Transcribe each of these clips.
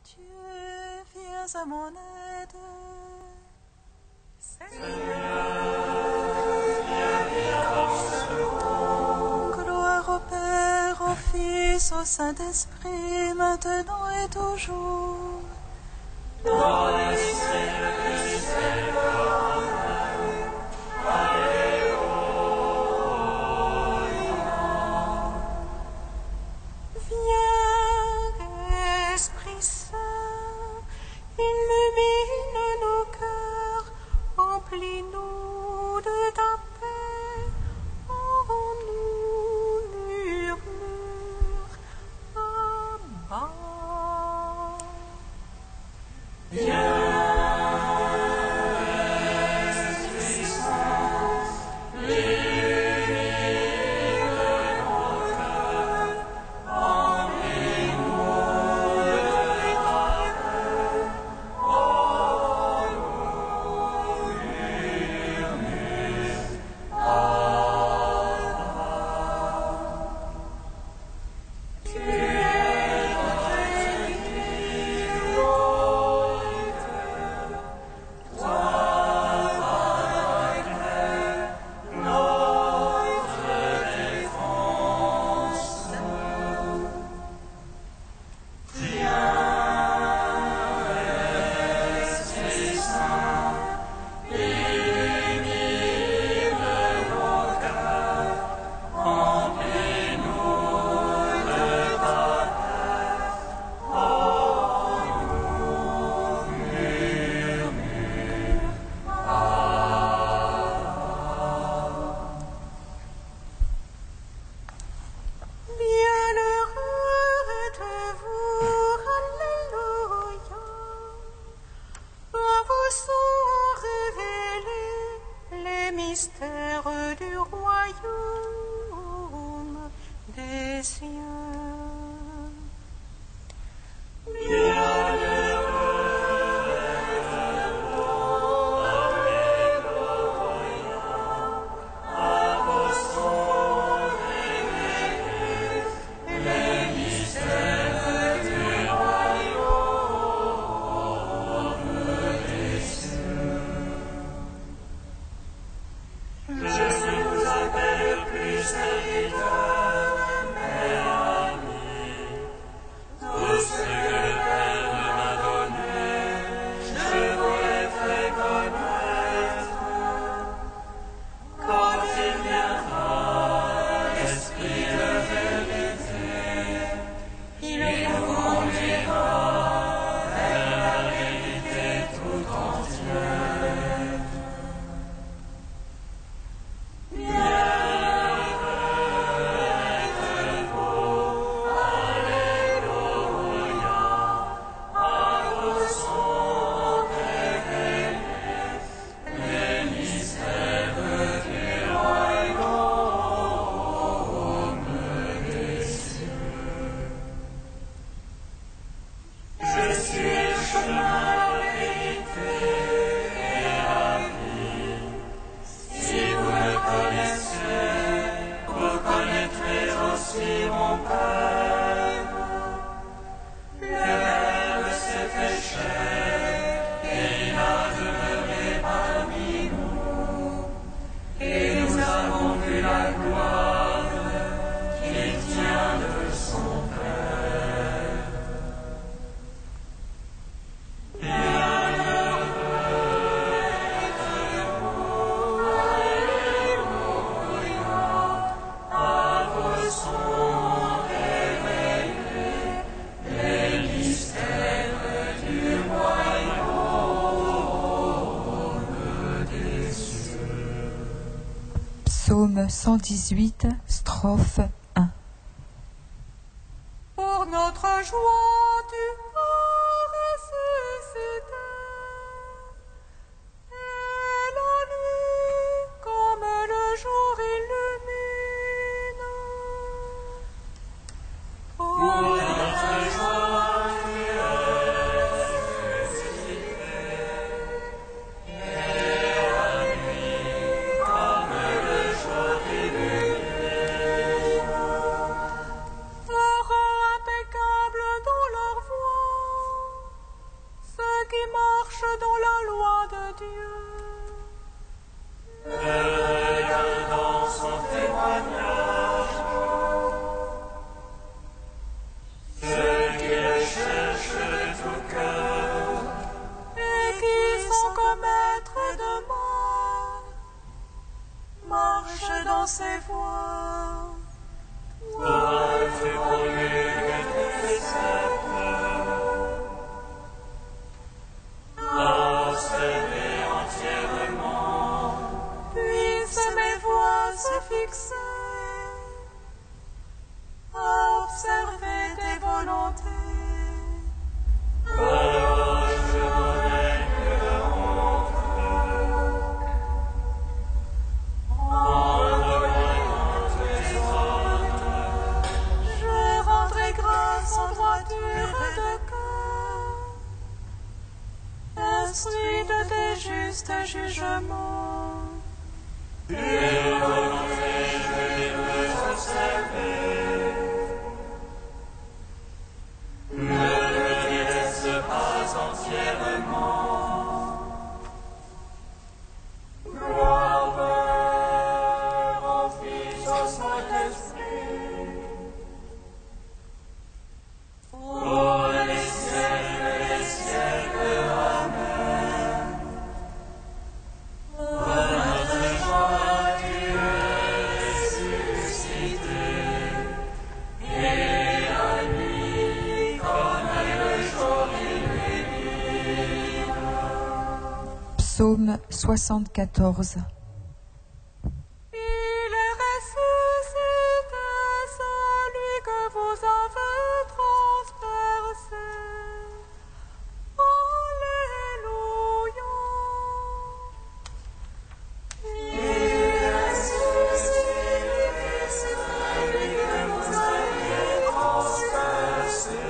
Dieu, viens à mon aide. Gloire au Père, au Fils, au Saint-Esprit, maintenant et toujours. Dans les siècles des siècles. Viens, Esprit Saint, illumine nos cœurs, emplis-nous de ta paix, rends-nous murmure, Abba. Mystère du royaume des cieux. Psaume 118, strophe 1. Pour notre joie, tu as ressuscité, et la nuit, comme le jour illumine. Pour notre joie, tu as ressuscité, et la nuit, comme le jour illumine. Heureux, impeccables dans leur voie, ses voies. Toi, tu promulgues tes préceptes. Enseigner entièrement. Puissent mes voies se fixer à observer tes volontés. Alors je n'aurai que honte. En revoyant tes ordres, Je rendrai grâce en droiture de cœur, instruit de tes justes jugements. tes volontés je les veux observer. Ne me laisse pas entièrement. Gloire au Père, au Fils, au Saint-Esprit. Pour les siècles, Amen. Ô notre joie, tu es ressuscité, et la nuit comme le jour illumine. Psaume 74. Il est ressuscité, celui que vous avez transpercé. Alléluia. Il est ressuscité, celui que vous avez transpercé.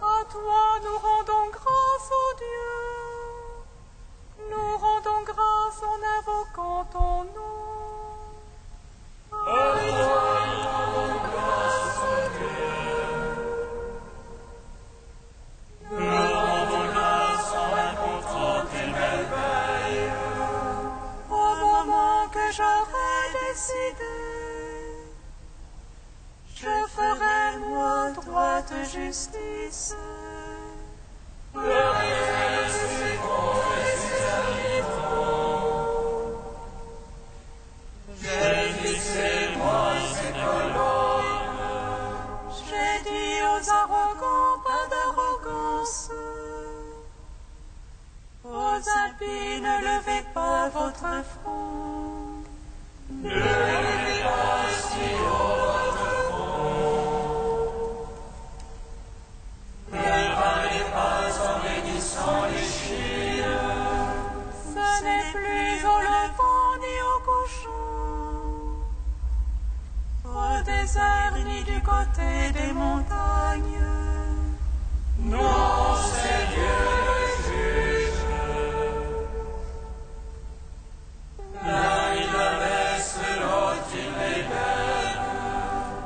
À toi nous rendons grâce, ô Dieu. Nous rendons grâce en invoquant ton nom. Nous rendons grâce en racontant tes merveilles. Au moment que j'aurai décidé, je ferai moi droite justice. Bénissez-moi ces colonnes. J'ai dit aux arrogants, pas d'arrogance. Aux impies, ne levez pas votre front. Ne levez pas si haut votre front. Ne parlez pas en bénissant les chiens. Ce n'est plus au levant ni au couchant, au désert ni du côté des montagnes. Non, c'est Dieu le juge. L'un il abaisse, l'autre il l'élève.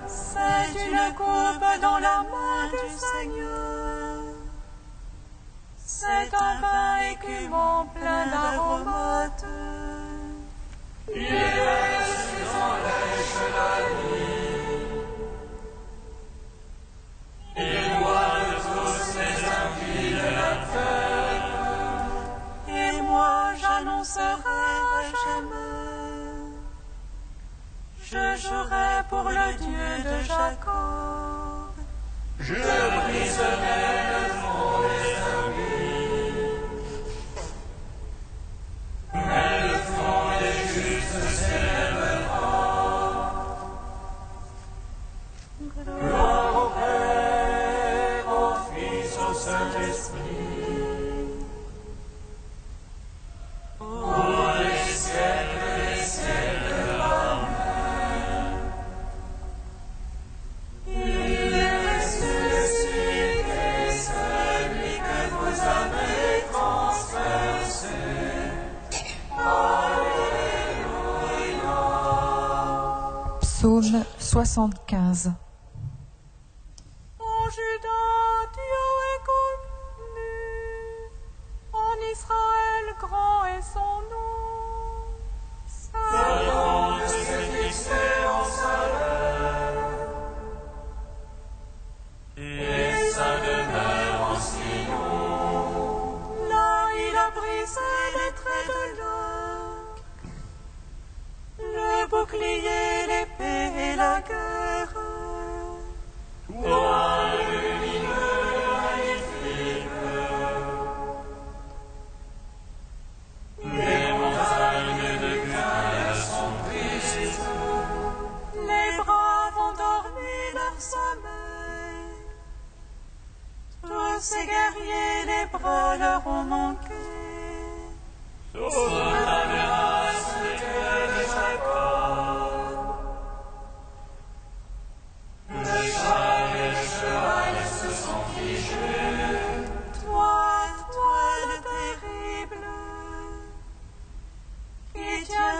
C'est une coupe dans la main du Seigneur. C'est un vin écumant plein d'aromates. Il laisse en lèche la nuit. Il boit de tous les impies de la terre. Et moi j'annoncerai à jamais. Je jouerai pour le Dieu de Jacob. Je briserai le front des impies. Mais le front des justes s'élèvera. Gloire au Père, au Fils, au Saint-Esprit. Pour les siècles, Amen. Il est ressuscité, celui que vous avez transpercé. Alléluia. Psaume 75. En Juda, Dieu est connu. En Israël, grand est son nom. Sa honte s'est fixée en salaire. Et sa demeure en Sion. Là, il a brisé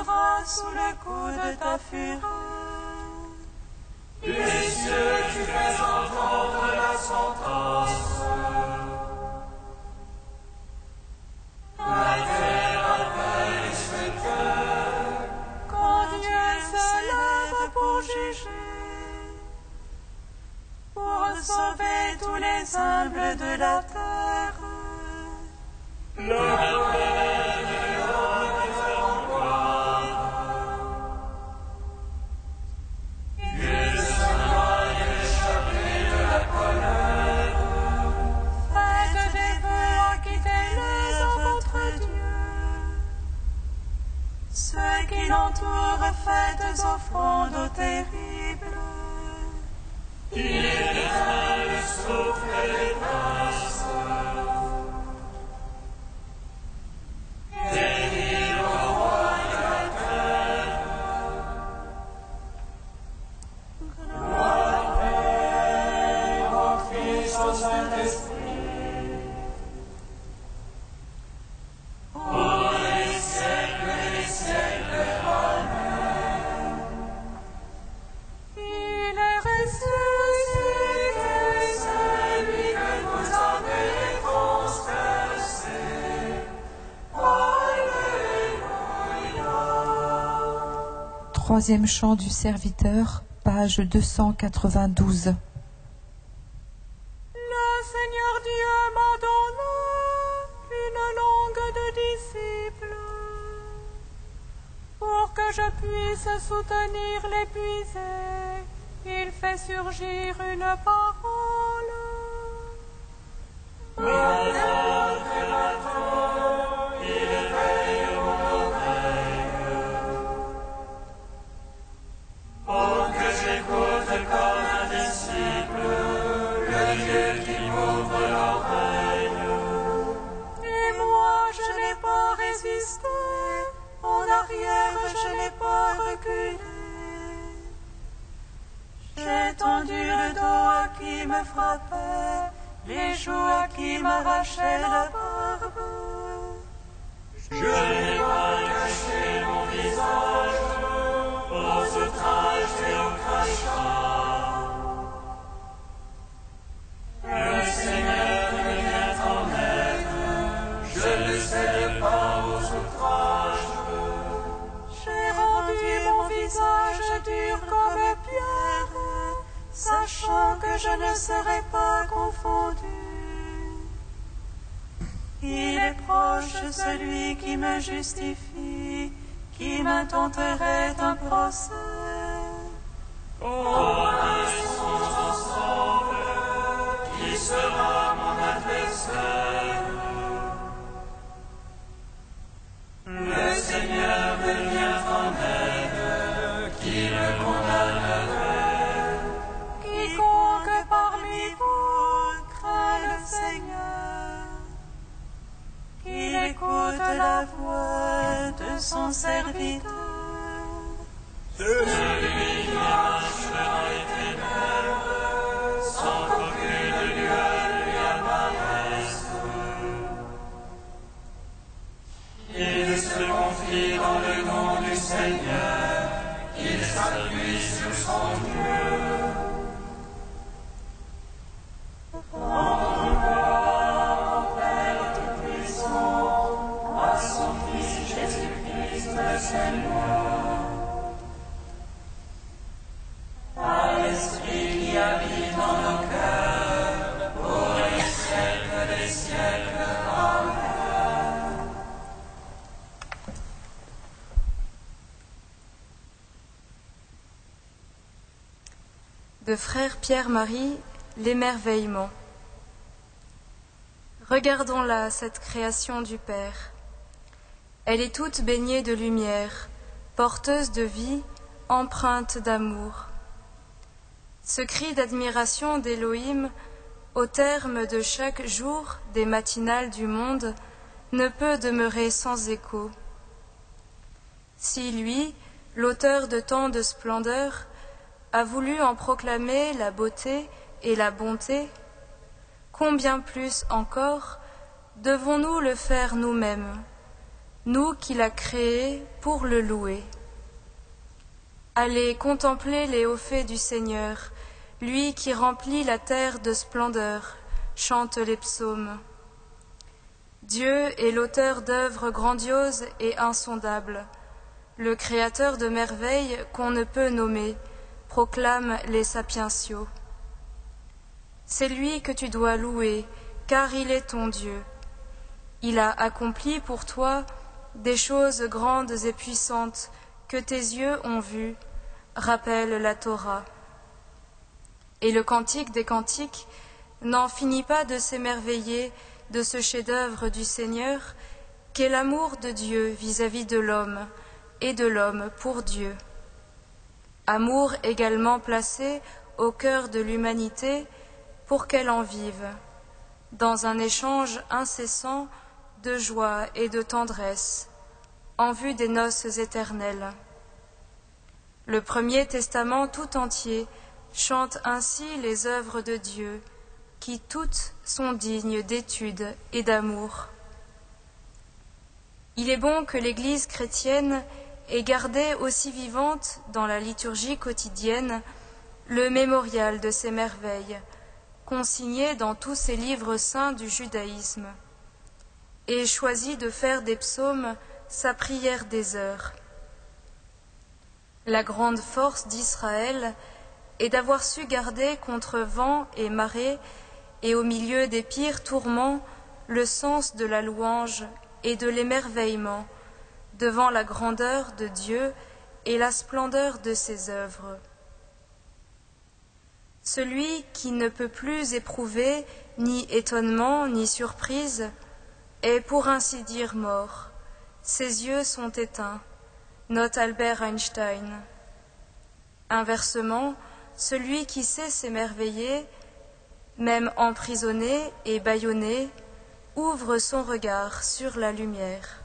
tombera sous le coup de ta fureur. Des cieux, tu fais entendre la sentence. La terre appelle et se tait. Quand Dieu se lève pour juger, pour sauver tous les humbles de la terre. La peine et l'homme te feront gloire. Dieu s'éloigne échappé de la colère. Faites des vœux, acquittez-les à votre Dieu. Ceux qui l'entourent, faites offrandes terribles. Il éteint le souffle et les grâces. Délivre au roi de la terre. Gloire, Père, au Fils, au Saint-Esprit. Pour les siècles des siècles. Amen. Il est ressuscité, Celui que vous avez transpercé. Alléluia. Troisième chant du serviteur, page 292. Le Seigneur Dieu m'a donné une langue de disciple, pour que je puisse soutenir l'épuisé. Il fait surgir une parole. Maintenant que l'attend, il éveille mon oreille. Oh, que j'écoute comme un disciple, le Dieu qui m'ouvre l'oreille. Et moi je n'ai pas résisté, en arrière je n'ai pas reculé. J'ai tendu le dos à qui me frappait, les joues à qui m'arrachaient la barbe. Je n'ai pas caché mon visage aux outrages et aux crachats. Le Seigneur me vient en aide, je ne cède pas aux outrages. J'ai rendu mon visage dur comme pierre, sachant que je ne serai pas confondu. Il est proche celui qui me justifie, qui m'intenterait un procès. Connaissons ensemble qui sera mon adversaire. Le Seigneur me vient en aide, qui le condamnerait. Quiconque parmi vous craint le Seigneur, qu'il écoute la voix de son serviteur. Celui qui marche dans les ténèbres, sans qu'aucune lueur lui apparaisse. Il se confie dans le nom du Seigneur, il s'appuie sur son Dieu. Rends gloire au Père Tout-Puissant, à son Fils Jésus-Christ le Seigneur. À l'Esprit qui habite dans nos cœurs, pour les siècles des siècles. Amen. De frère Pierre-Marie, l'émerveillement. Regardons-la, cette création du Père. Elle est toute baignée de lumière, porteuse de vie, empreinte d'amour. Ce cri d'admiration d'Élohim, au terme de chaque jour des matinales du monde, ne peut demeurer sans écho. Si lui, l'auteur de tant de splendeur, a voulu en proclamer la beauté et la bonté, combien plus encore devons-nous le faire nous-mêmes, nous qu'il a créés pour le louer. Allez contempler les hauts faits du Seigneur, lui qui remplit la terre de splendeur, chante les psaumes. Dieu est l'auteur d'œuvres grandioses et insondables, le créateur de merveilles qu'on ne peut nommer, proclame les sapientiaux. C'est lui que tu dois louer, car il est ton Dieu. Il a accompli pour toi des choses grandes et puissantes que tes yeux ont vues, rappelle la Torah. Et le cantique des cantiques n'en finit pas de s'émerveiller de ce chef-d'œuvre du Seigneur qu'est l'amour de Dieu vis-à-vis de l'homme et de l'homme pour Dieu. Amour également placé au cœur de l'humanité pour qu'elle en vive, dans un échange incessant de joie et de tendresse, en vue des noces éternelles. Le Premier Testament tout entier chante ainsi les œuvres de Dieu, qui toutes sont dignes d'étude et d'amour. Il est bon que l'Église chrétienne ait gardé aussi vivante dans la liturgie quotidienne le mémorial de ces merveilles, consigné dans tous ces livres saints du judaïsme, et choisi de faire des psaumes sa prière des heures. La grande force d'Israël est d'avoir su garder contre vent et marée et au milieu des pires tourments le sens de la louange et de l'émerveillement devant la grandeur de Dieu et la splendeur de ses œuvres. Celui qui ne peut plus éprouver ni étonnement ni surprise est pour ainsi dire mort. Ses yeux sont éteints, note Albert Einstein. Inversement, celui qui sait s'émerveiller, même emprisonné et bâillonné, ouvre son regard sur la lumière.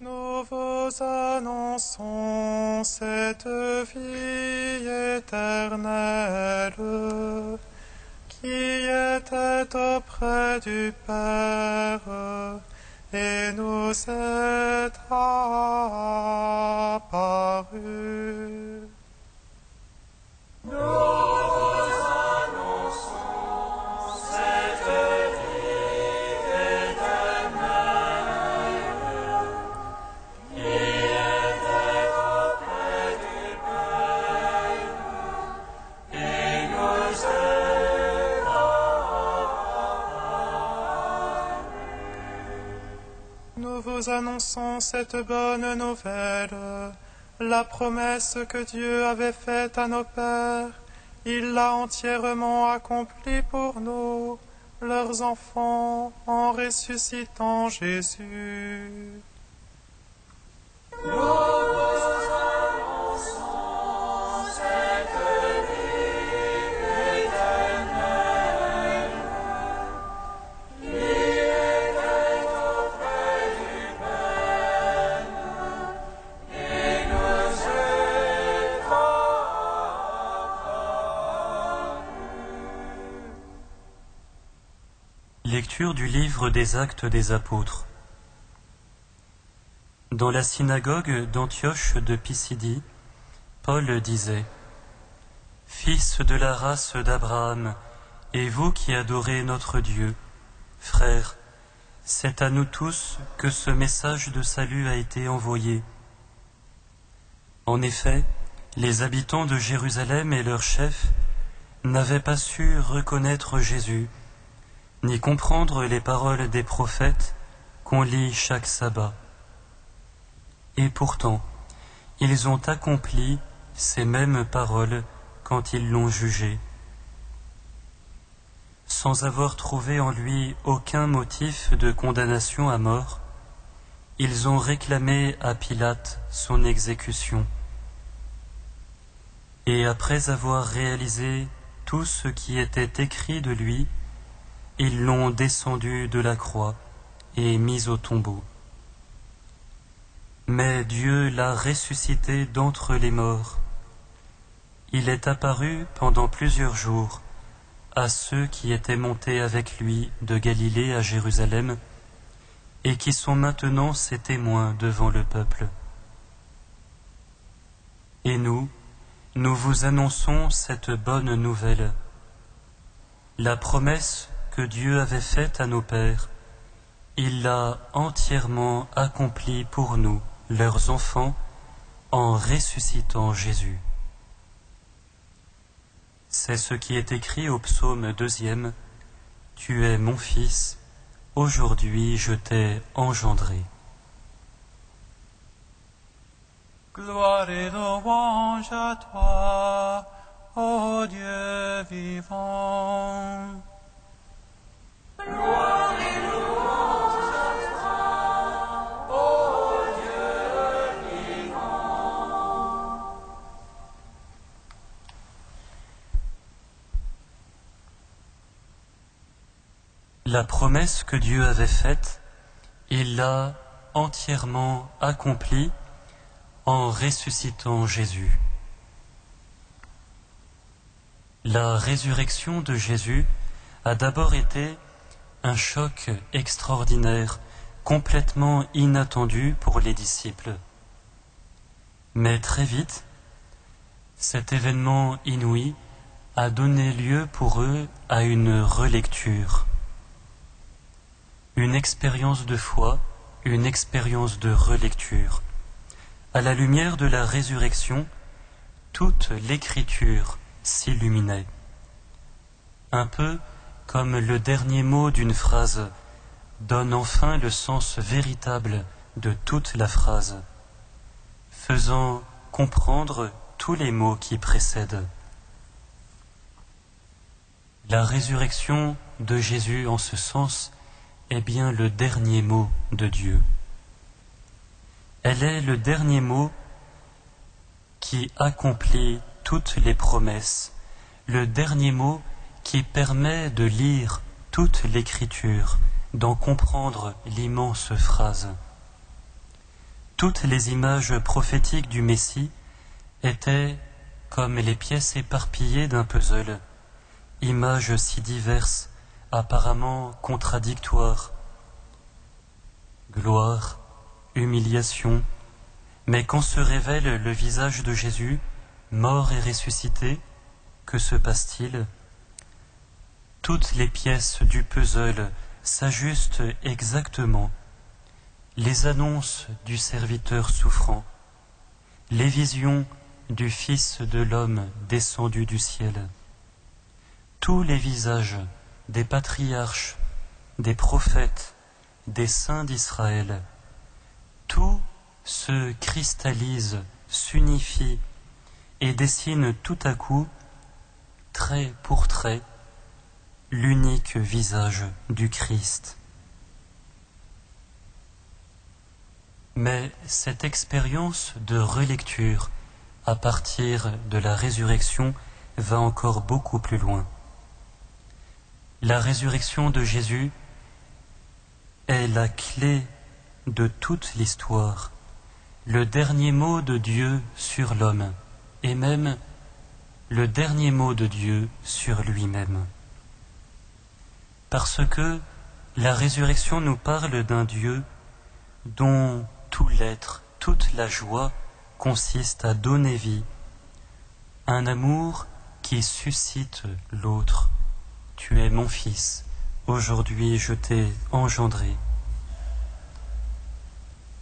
Nous vous annonçons cette vie éternelle qui était auprès du Père et nous est apparue. Nous vous annonçons cette bonne nouvelle, la promesse que Dieu avait faite à nos pères, il l'a entièrement accomplie pour nous, leurs enfants, en ressuscitant Jésus. Lecture du livre des Actes des Apôtres. Dans la synagogue d'Antioche de Pisidie, Paul disait : « Fils de la race d'Abraham, et vous qui adorez notre Dieu, frères, c'est à nous tous que ce message de salut a été envoyé. En effet, les habitants de Jérusalem et leurs chefs n'avaient pas su reconnaître Jésus, ni comprendre les paroles des prophètes qu'on lit chaque sabbat. Et pourtant, ils ont accompli ces mêmes paroles quand ils l'ont jugé. Sans avoir trouvé en lui aucun motif de condamnation à mort, ils ont réclamé à Pilate son exécution. Et après avoir réalisé tout ce qui était écrit de lui, ils l'ont descendu de la croix et mis au tombeau. Mais Dieu l'a ressuscité d'entre les morts. Il est apparu pendant plusieurs jours à ceux qui étaient montés avec lui de Galilée à Jérusalem et qui sont maintenant ses témoins devant le peuple. Et nous vous annonçons cette bonne nouvelle. La promesse que Dieu avait faite à nos pères, il l'a entièrement accomplie pour nous, leurs enfants, en ressuscitant Jésus. C'est ce qui est écrit au psaume 2e, « Tu es mon fils, aujourd'hui je t'ai engendré. » Gloire et louange à toi, ô Dieu vivant. Gloire et louange à toi, ô Dieu vivant. La promesse que Dieu avait faite, il l'a entièrement accomplie en ressuscitant Jésus. La résurrection de Jésus a d'abord été un choc extraordinaire, complètement inattendu pour les disciples. Mais très vite, cet événement inouï a donné lieu pour eux à une relecture, une expérience de foi, une expérience de relecture. À la lumière de la résurrection, toute l'Écriture s'illuminait. Un peu comme le dernier mot d'une phrase donne enfin le sens véritable de toute la phrase, faisant comprendre tous les mots qui précèdent. La résurrection de Jésus, en ce sens, est bien le dernier mot de Dieu. Elle est le dernier mot qui accomplit toutes les promesses, le dernier mot qui permet de lire toute l'Écriture, d'en comprendre l'immense phrase. Toutes les images prophétiques du Messie étaient comme les pièces éparpillées d'un puzzle, images si diverses, apparemment contradictoires. Gloire, humiliation, mais quand se révèle le visage de Jésus, mort et ressuscité, que se passe-t-il ? Toutes les pièces du puzzle s'ajustent exactement. Les annonces du serviteur souffrant, les visions du Fils de l'homme descendu du ciel, tous les visages des patriarches, des prophètes, des saints d'Israël tout se cristallise, s'unifie et dessine tout à coup, trait pour trait, l'unique visage du Christ. Mais cette expérience de relecture à partir de la résurrection va encore beaucoup plus loin. La résurrection de Jésus est la clé de toute l'histoire, le dernier mot de Dieu sur l'homme, et même le dernier mot de Dieu sur lui-même. Parce que la résurrection nous parle d'un Dieu dont tout l'être, toute la joie consiste à donner vie, un amour qui suscite l'autre. Tu es mon fils, aujourd'hui je t'ai engendré.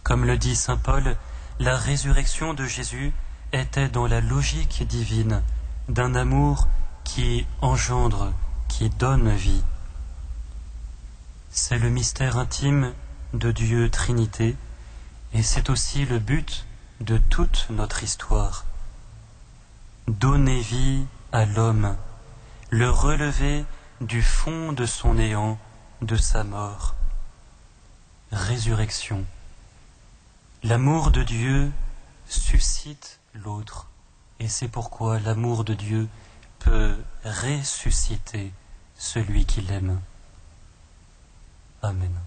Comme le dit saint Paul, la résurrection de Jésus était dans la logique divine d'un amour qui engendre, qui donne vie. C'est le mystère intime de Dieu Trinité et c'est aussi le but de toute notre histoire. Donner vie à l'homme, le relever du fond de son néant, de sa mort. Résurrection. L'amour de Dieu suscite l'autre, et c'est pourquoi l'amour de Dieu peut ressusciter celui qui l'aime. Amen.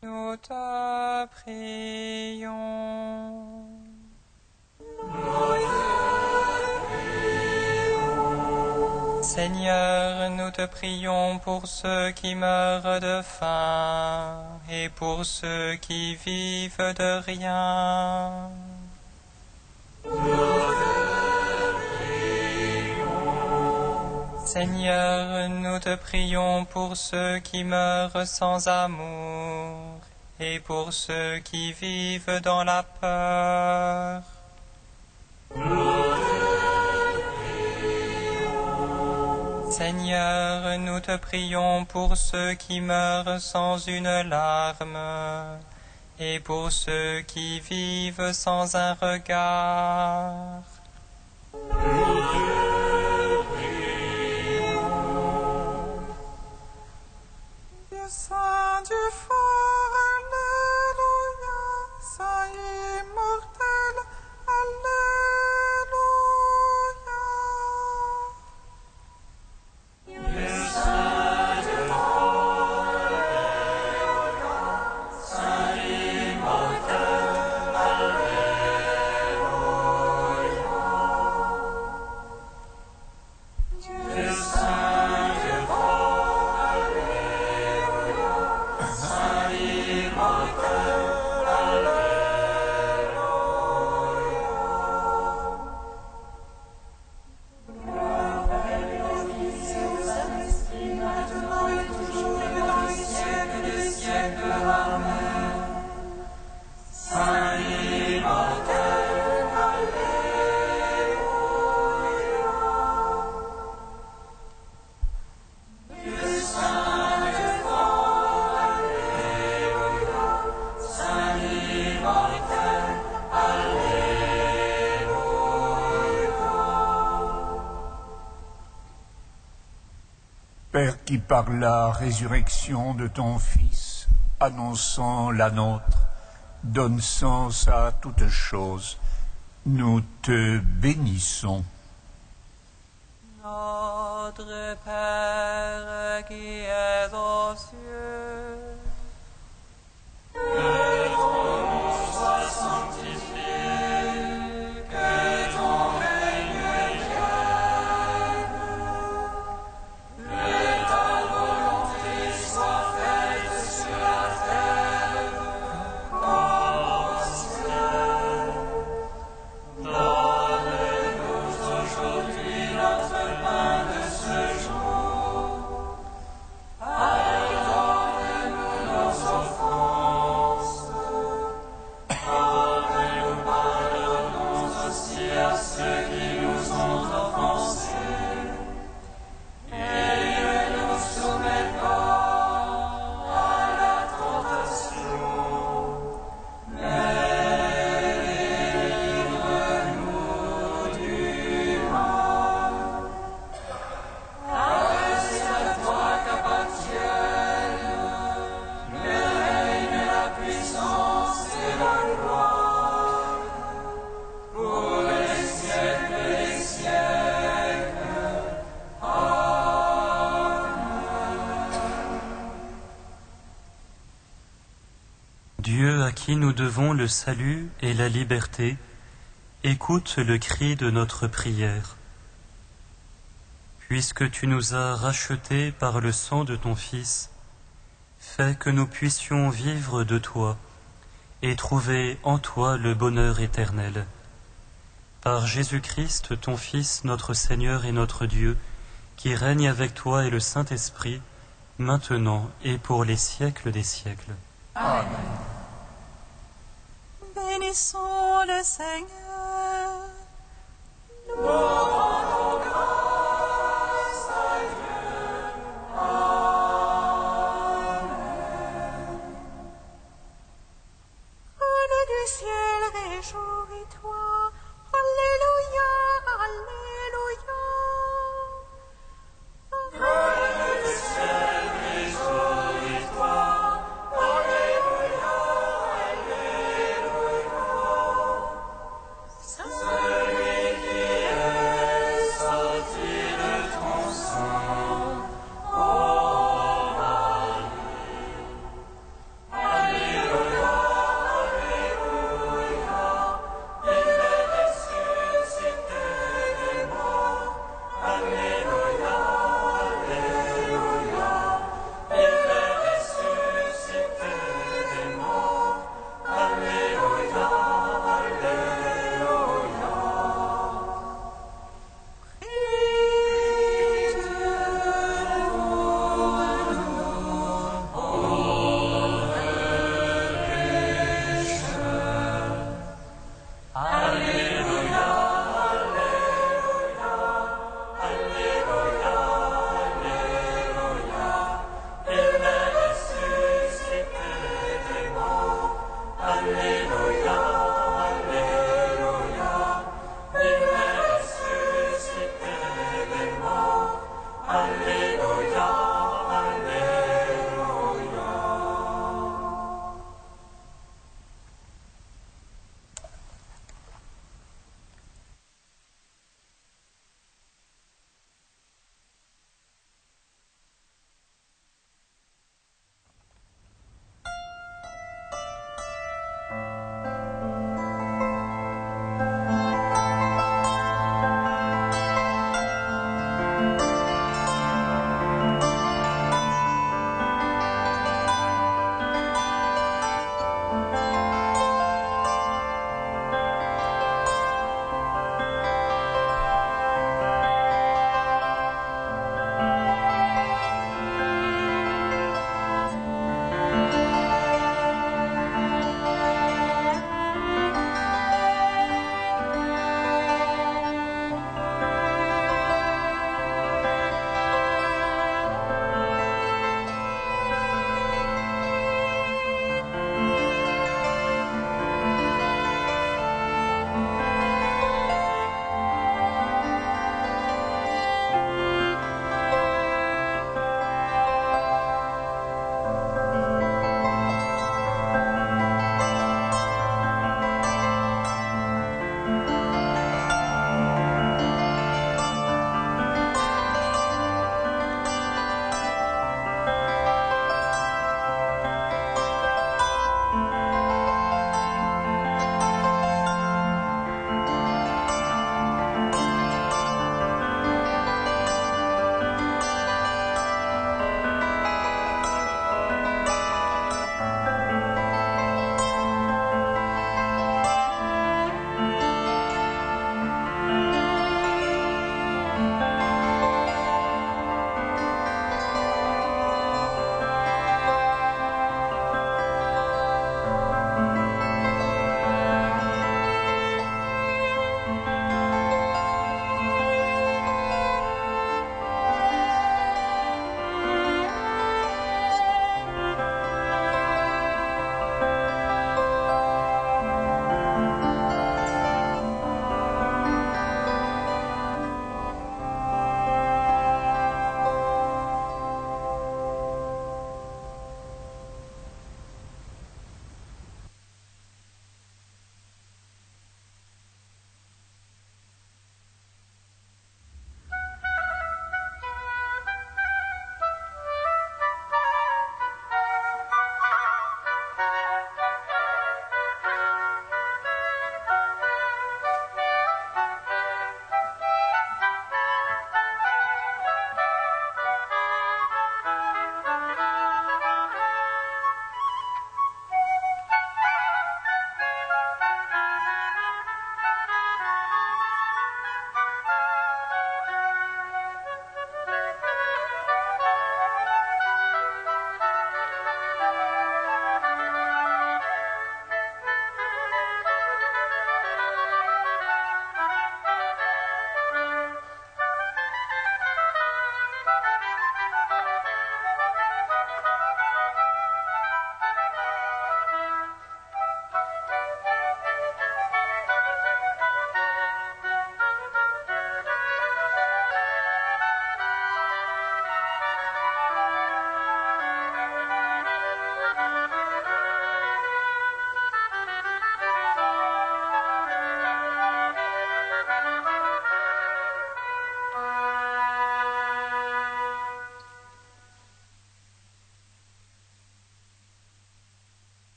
Nous te prions. Seigneur, nous te prions pour ceux qui meurent de faim et pour ceux qui vivent de rien. Seigneur, nous te prions pour ceux qui meurent sans amour et pour ceux qui vivent dans la peur. Seigneur, nous te prions pour ceux qui meurent sans une larme et pour ceux qui vivent sans un regard. Saint Dieu fort, Alléluia, Saint immortel, Alléluia. Dieu Saint Dieu fort, Alléluia, Saint immortel, Alléluia. Père qui par la résurrection de ton Fils, annonçant la nôtre, donne sens à toutes choses, nous te bénissons. Notre Père qui es aux cieux, que ton nom soit sanctifié, que ton règne vienne, que ta volonté soit faite sur la terre comme au ciel. Donne-nous aujourd'hui notre pain de ce jour. Pardonne-nous nos offenses, comme nous pardonnons aussi à ceux qui nous ont offensés. Et ne nous soumets pas à la tentation, mais délivre-nous du mal. Car c'est à toi qu'appartiennent le règne, la puissance et la gloire pour les siècles des siècles. Dieu à qui nous devons le salut et la liberté, écoute le cri de notre prière. Puisque tu nous as rachetés par le sang de ton Fils, fais que nous puissions vivre de toi et trouver en toi le bonheur éternel. Par Jésus-Christ, ton Fils, notre Seigneur et notre Dieu, qui règne avec toi et le Saint-Esprit, maintenant et pour les siècles des siècles. bénissons le Seigneur. Nous rendons grâce à Dieu. Amen. Trône du ciel, réjouis-toi. Alléluia, Alléluia.